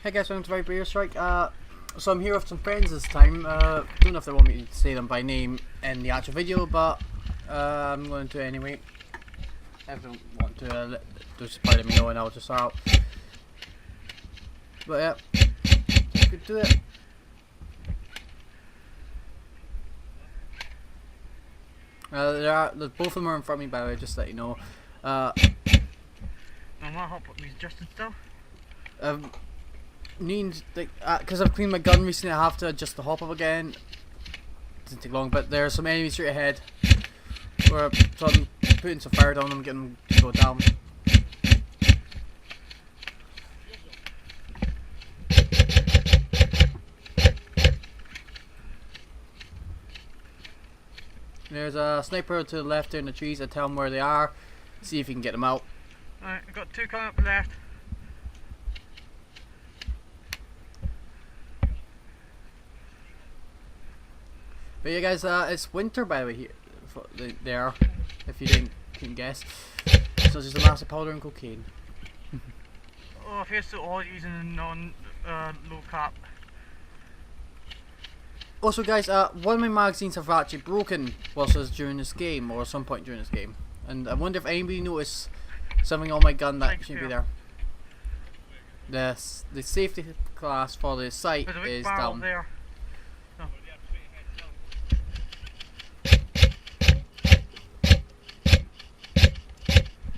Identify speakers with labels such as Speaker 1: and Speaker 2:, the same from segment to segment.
Speaker 1: Hey guys, welcome to Very Beer Strike. So I'm here with some friends this time. Don't know if they want me to say them by name in the actual video, but I'm going to anyway. If they don't want to, just let me know and I'll just start out. But yeah, let's get to it. Both of them are in front of me, by the way, just to let you know.
Speaker 2: I'm gonna hop up these Justin still.
Speaker 1: Need like because I've cleaned my gun recently, I have to adjust the hop up again. Doesn't take long, but there are some enemies straight ahead. So I'm putting some fire down them, getting them to go down. There's a sniper to the left there in the trees. I tell them where they are. See if you can get them out.
Speaker 2: Alright, I've got two coming up left.
Speaker 1: But yeah guys, it's winter by the way here. There, if you couldn't guess. So it's just a massive powder and cocaine.
Speaker 2: Oh, I feel so odd using a non-low cap.
Speaker 1: Also guys, one of my magazines have actually broken whilst I was during this game, or at some point during this game. And I wonder if anybody noticed something on my gun that shouldn't be there. The safety class for the sight is down.
Speaker 2: There. No.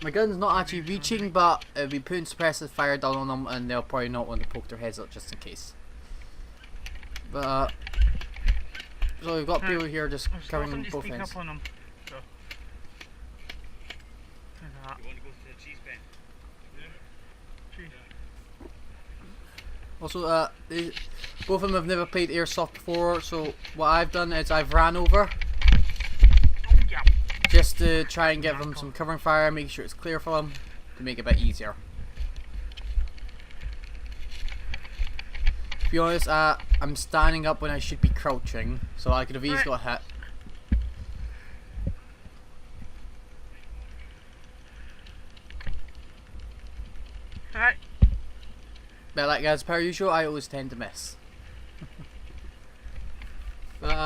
Speaker 1: My gun's not actually reaching, but it'll be putting suppressive fire down on them and they'll probably not want to poke their heads out just in case. But so we've got people here just covering both ends.
Speaker 2: Up on them. So.
Speaker 3: You want to go to the cheese pen?
Speaker 2: Cheese.
Speaker 1: Also, both of them have never played Airsoft before, so what I've done is I've ran over just to try and give them some covering fire, make sure it's clear for them, to make it a bit easier. To be honest, I'm standing up when I should be crouching, so I could have easily got hit.
Speaker 2: Alright.
Speaker 1: But like as per usual, I always tend to miss.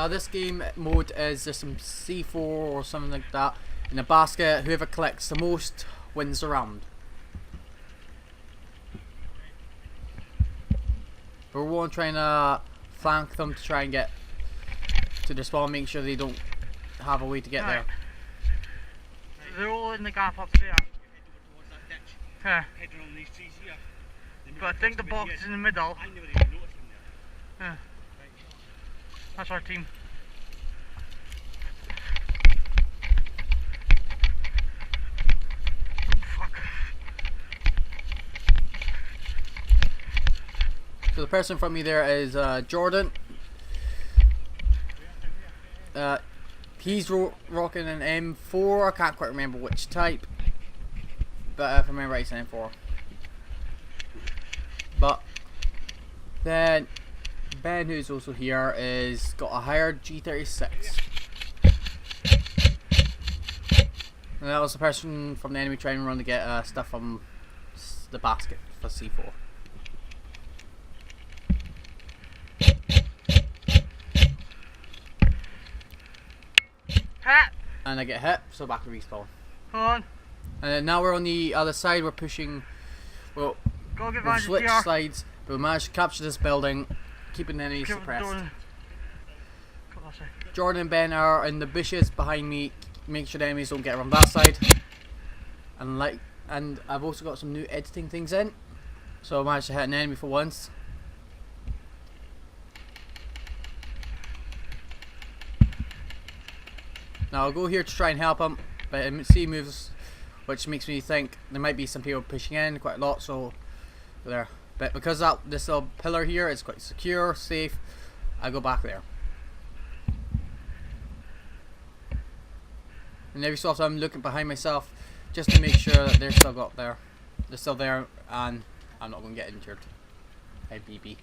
Speaker 1: This game mode is just some C4 or something like that in a basket. Whoever collects the most wins the round. We're one trying to flank them to try and get to the spawn, make sure they don't have a way to get there.
Speaker 2: They're all in the gap up there. Yeah. But I think the box is in the middle. Yeah. That's our team. Oh, fuck.
Speaker 1: So the person from me there is Jordan. He's rocking an M4. I can't quite remember which type, but if I remember right, it's an M4. But then Ben, who's also here, is got a hired G36. And that was the person from the enemy trying to run to get stuff from the basket for C4.
Speaker 2: Ha!
Speaker 1: And I get hit, so back to respawn.
Speaker 2: Hold on.
Speaker 1: And then now we're on the other side, we're pushing, well,
Speaker 2: Go get
Speaker 1: we've switched
Speaker 2: here.
Speaker 1: sides, but we managed to capture this building, keeping the enemy suppressed. Jordan and Ben are in the bushes behind me, make sure the enemies don't get around that side. And I've also got some new editing things in, so I managed to hit an enemy for once. Now I'll go here to try and help him, but I see moves, which makes me think there might be some people pushing in quite a lot, so there. But because this little pillar here is quite secure, safe, I go back there. And every so often I'm looking behind myself just to make sure that they're still there, and I'm not going to get injured. Hey BB.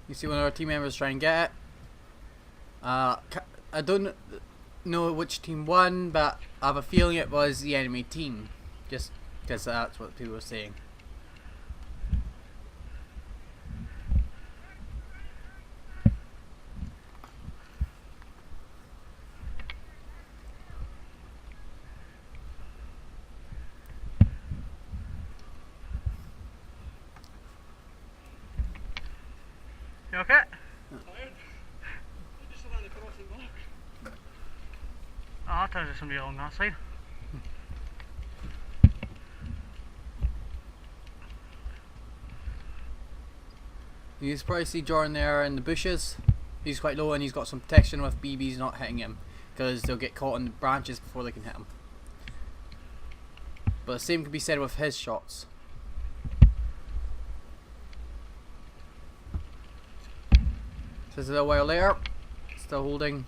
Speaker 1: You see one of our team members try and get it. I don't know which team won, but I have a feeling it was the enemy team. Just because that's what people were saying.
Speaker 2: You okay? Oh, I thought there was somebody along that side.
Speaker 1: You can probably see Jordan there in the bushes. He's quite low and he's got some protection with BBs not hitting him, because they'll get caught in the branches before they can hit him. But the same can be said with his shots. Just a little while later, still holding.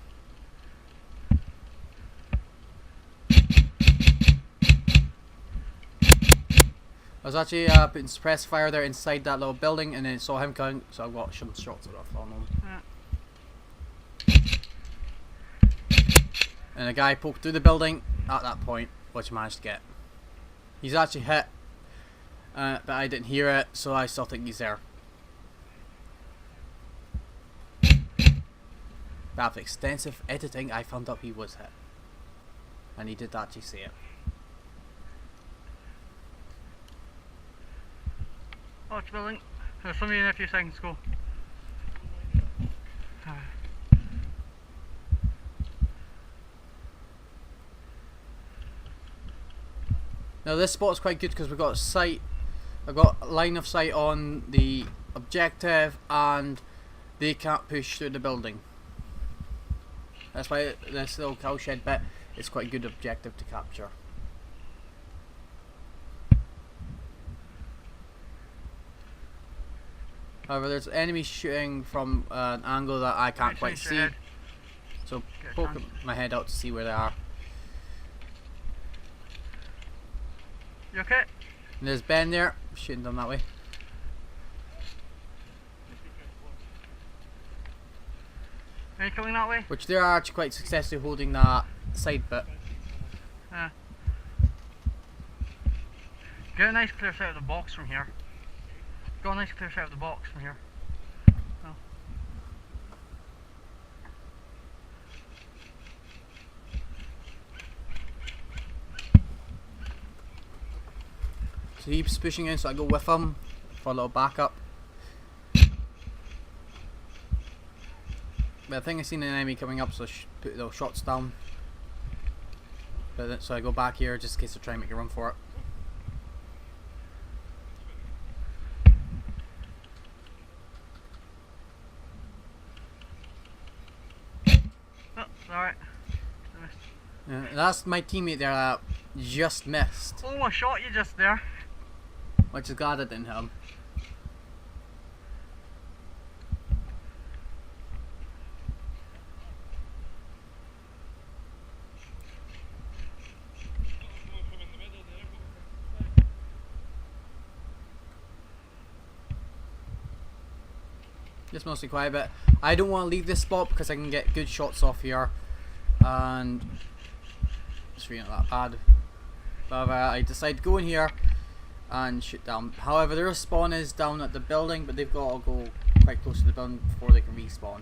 Speaker 1: I was actually putting suppressed fire there inside that little building, and then saw him coming, so I got some shots off on him. And a guy poked through the building at that point, which I managed to get. He's actually hit, but I didn't hear it, so I still think he's there. But after extensive editing, I found out he was hit, and he did actually see it.
Speaker 2: Watch building. There's somebody in a few seconds. Go.
Speaker 1: Now this spot is quite good because we've got sight. I've got a line of sight on the objective, and they can't push through the building. That's why this little cowshed bit is quite a good objective to capture. However, there's enemies shooting from an angle that I can't quite see, so poke my head out to see where they are.
Speaker 2: You okay?
Speaker 1: And there's Ben there, shooting down that way.
Speaker 2: Are you coming that way?
Speaker 1: Which they are actually quite successfully holding that side bit.
Speaker 2: Get a nice clear sight of the box from here. Got a nice clear sight of the box from here. Oh.
Speaker 1: So he's pushing in, so I go with him for a little backup. But I think I seen an enemy coming up, so I put little shots down. So I go back here just in case they try and make a run for it.
Speaker 2: Alright.
Speaker 1: Yeah, that's my teammate there that just missed.
Speaker 2: Almost shot you just there.
Speaker 1: Which is glad I didn't hit him. Just mostly quiet, but I don't want to leave this spot because I can get good shots off here, and it's really not that bad. But I decide to go in here and shoot down. However, their spawn is down at the building, but they've got to go quite close to the building before they can respawn.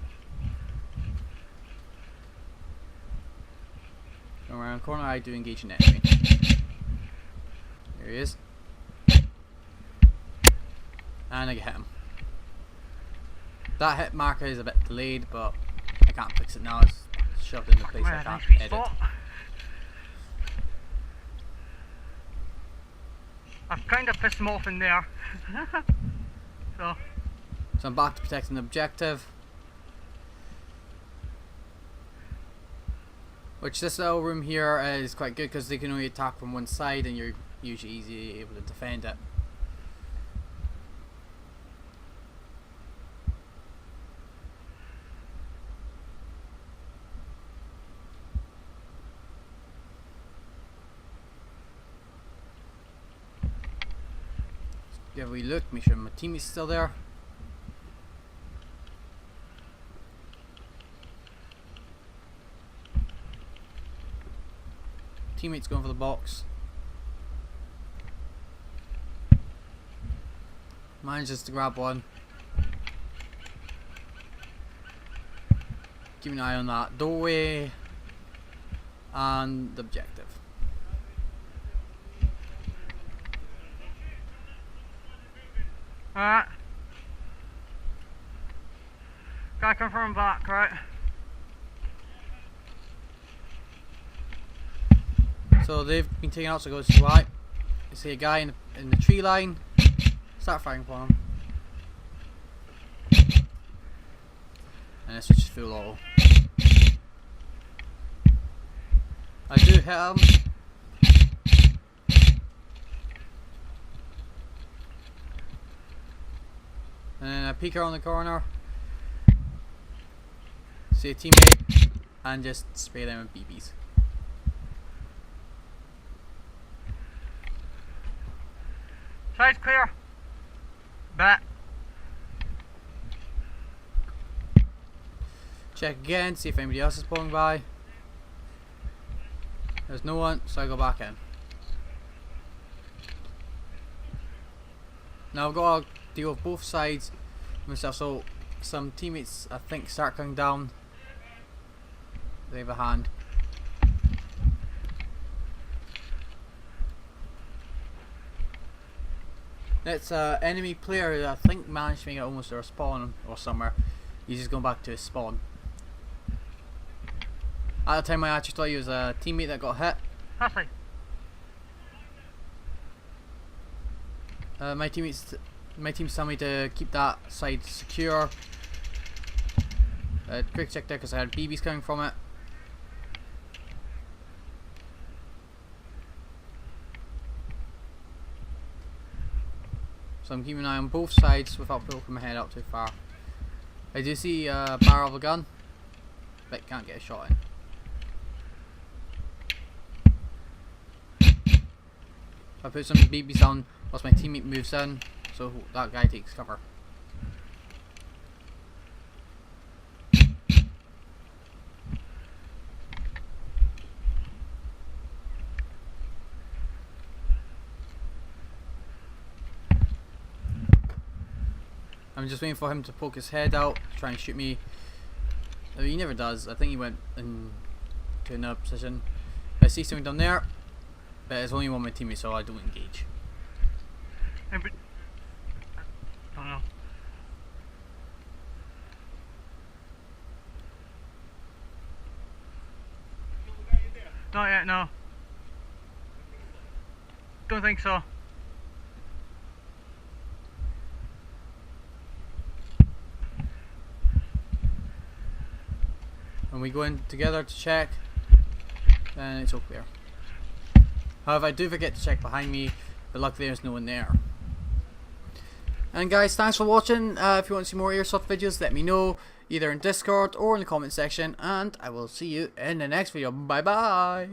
Speaker 1: Going around the corner, I do engage an enemy. There he is. And I get hit him. That hit marker is a bit delayed, but I can't fix it now. It's shoved in the place I can't edit.
Speaker 2: I've kind of pissed him off in there. So
Speaker 1: I'm back to protecting the objective. Which this little room here is quite good because they can only attack from one side and you're usually easily able to defend it. Give a wee look, make sure my team is still there. teammate's going for the box. Manages to grab one. Keep an eye on that doorway and the objective.
Speaker 2: Alright. Gotta confirm back, right?
Speaker 1: So they've been taken out, so go to right. You see a guy in the tree line. Start firing for him. And this is just full auto. I do hit him. And then I peek around the corner. See a teammate. And just spray them with BBs.
Speaker 2: Side's clear. Bet.
Speaker 1: Check again, see if anybody else is pulling by. There's no one, so I go back in. Now I've got to deal with both sides myself, so some teammates I think start coming down. They have a hand. It's an enemy player who I think managed to make it almost to a spawn or somewhere. He's just going back to his spawn. At the time I actually thought he was a teammate that got hit.
Speaker 2: Ashley.
Speaker 1: My team's telling me to keep that side secure. Quick check there because I had BBs coming from it. So I'm keeping an eye on both sides without poking my head out too far. I do see a barrel of a gun, but can't get a shot in. I put some BBs down whilst my teammate moves in, so that guy takes cover. I'm just waiting for him to poke his head out, try and shoot me. He never does. I think he went into another position. I see something down there, but it's only one of my teammates, so I don't engage.
Speaker 2: Don't know. Not yet, no. Don't think so.
Speaker 1: When we go in together to check, then it's all clear. However, I do forget to check behind me, but luckily there's no one there. And guys, thanks for watching. If you want to see more Airsoft videos, let me know, either in Discord or in the comment section, and I will see you in the next video. Bye bye!